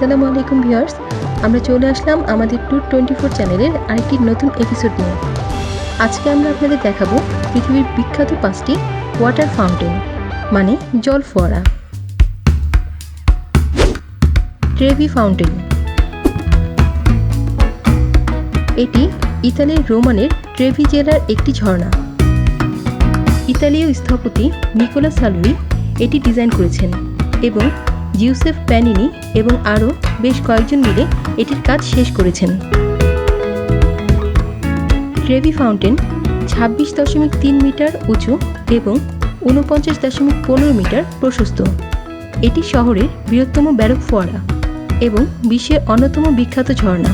আসসালামু আলাইকুম ভিউয়ার্স, আমরা চলে আসলাম আমাদের ট্যুর 24 চ্যানেলের আরেকটি নতুন এপিসোড নিয়ে। আজকে আমরা আপনাদের দেখাবো পৃথিবীর বিখ্যাত 5টি ওয়াটার ফাউন্টেন মানে জল ফোয়ারা। ট্রেভি ফাউন্টেন, এটি ইতালির রোমানের ট্রেভি জেলার একটি ঝর্ণা। ইতালীয় স্থপতি নিকোলা সালভি এটি ডিজাইন করেছেন এবং জিউসেফ প্যানিনি এবং আরও বেশ কয়েকজন মিলে এটির কাজ শেষ করেছেন। ট্রেভি ফাউন্টেন 26.3 মিটার উঁচু এবং 49.15 মিটার প্রশস্ত। এটি শহরের বৃহত্তম ব্যারক ফোয়ারা এবং বিশ্বের অন্যতম বিখ্যাত ঝর্ণা।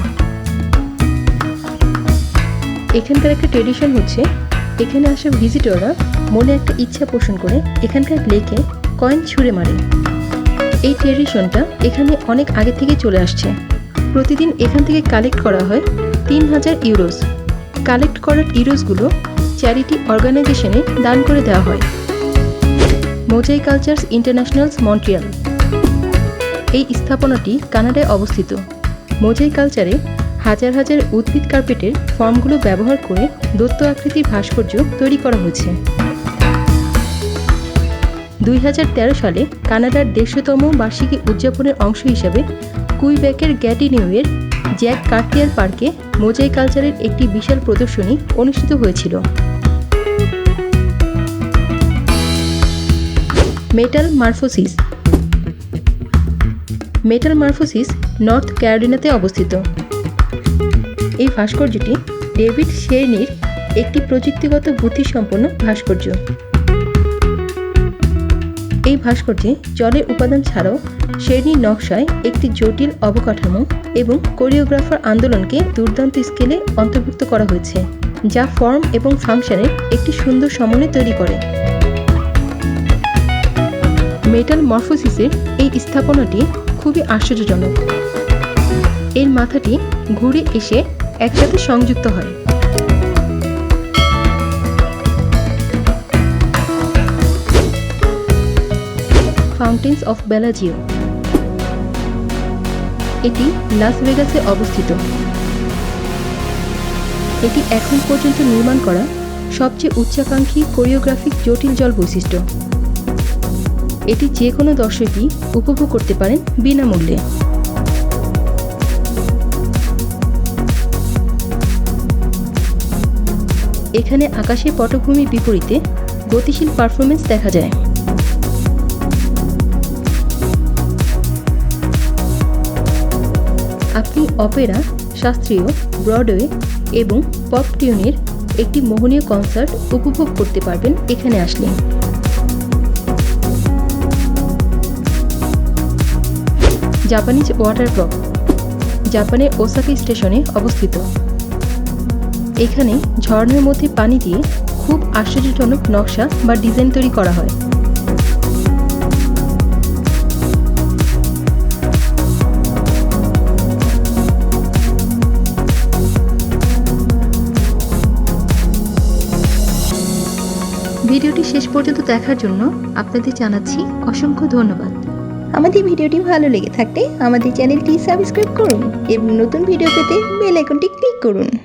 এখানকার একটা ট্রেডিশন হচ্ছে, এখানে আসা ভিজিটররা মনে একটা ইচ্ছা পোষণ করে এখানকার লেকে কয়েন ছুঁড়ে মারে। এই ট্রেডিশনটা এখানে অনেক আগে থেকে চলে আসছে। প্রতিদিন এখান থেকে কালেক্ট করা হয় 3000 ইউরোস। কালেক্ট করা ইউরোসগুলো চ্যারিটি অর্গানাইজেশনে দান করে দেওয়া হয়। মোজাই কালচারস ইন্টারন্যাশনালস মন্ট্রিয়াল, এই স্থাপনাটি কানাডায় অবস্থিত। মোজাই কালচারে হাজার হাজার উদ্ভিদ কার্পেটের ফর্মগুলো ব্যবহার করে দৈত্য আকৃতির ভাস্কর্য তৈরি করা হয়েছে। 2013 সালে কানাডার 150তম বার্ষিকী উদযাপনের অংশ হিসাবে কুইবেকের গ্যাটিনিউয়ের জ্যাক কার্টিয়ার পার্কে মোজাই কালচারের একটি বিশাল প্রদর্শনী অনুষ্ঠিত হয়েছিল। মেটাল মারফোসিস, মেটাল মারফোসিস নর্থ ক্যারোলিনাতে অবস্থিত। এই ভাস্কর্যটি ডেভিড শেরনির একটি প্রযুক্তিগত বুদ্ধিসম্পন্ন ভাস্কর্য। এই ভাস্কর্যে জলের উপাদান ছাড়াও শেরনির নকশায় একটি জটিল অবকাঠামো এবং কোরিওগ্রাফার আন্দোলনকে দুর্দান্ত স্কেলে অন্তর্ভুক্ত করা হয়েছে, যা ফর্ম এবং ফাংশনের একটি সুন্দর সমন্বয় তৈরি করে। মেটাল মরফোসিসের এই স্থাপনাটি খুবই আশ্চর্যজনক। এর মাথাটি ঘুরে এসে একসাথে সংযুক্ত হয়। ফাউন্টেন্স অফ বেলাজিও, এটি লাস ভেগাসে অবস্থিত। এটি এখন পর্যন্ত নির্মাণ করা সবচেয়ে উচ্চাকাঙ্ক্ষী কোরিওগ্রাফিক জটিল জল বৈশিষ্ট্য। এটি যে কোনো দর্শকই উপভোগ করতে পারেন বিনামূল্যে। এখানে আকাশের পটভূমির বিপরীতে গতিশীল পারফরমেন্স দেখা যায়। আপনি অপেরা, শাস্ত্রীয়, ব্রডওয়ে এবং পপ টিউনের একটি মোহনীয় কনসার্ট উপভোগ করতে পারবেন এখানে আসলে। জাপানিজ ওয়াটার ক্লক, জাপানের ওসাকা স্টেশনে অবস্থিত। এখানে ঝর্ণার মধ্যে পানি দিয়ে খুব আশ্চর্যজনক নকশা বা ডিজাইন তৈরি করা হয়। ভিডিওটি শেষ পর্যন্ত দেখার জন্য আপনাদের জানাচ্ছি অসংখ্য ধন্যবাদ। আমাদের ভিডিওটি ভালো লেগে থাকলে আমাদের চ্যানেলটি সাবস্ক্রাইব করুন এবং নতুন ভিডিও পেতে বেল আইকনটি ক্লিক করুন।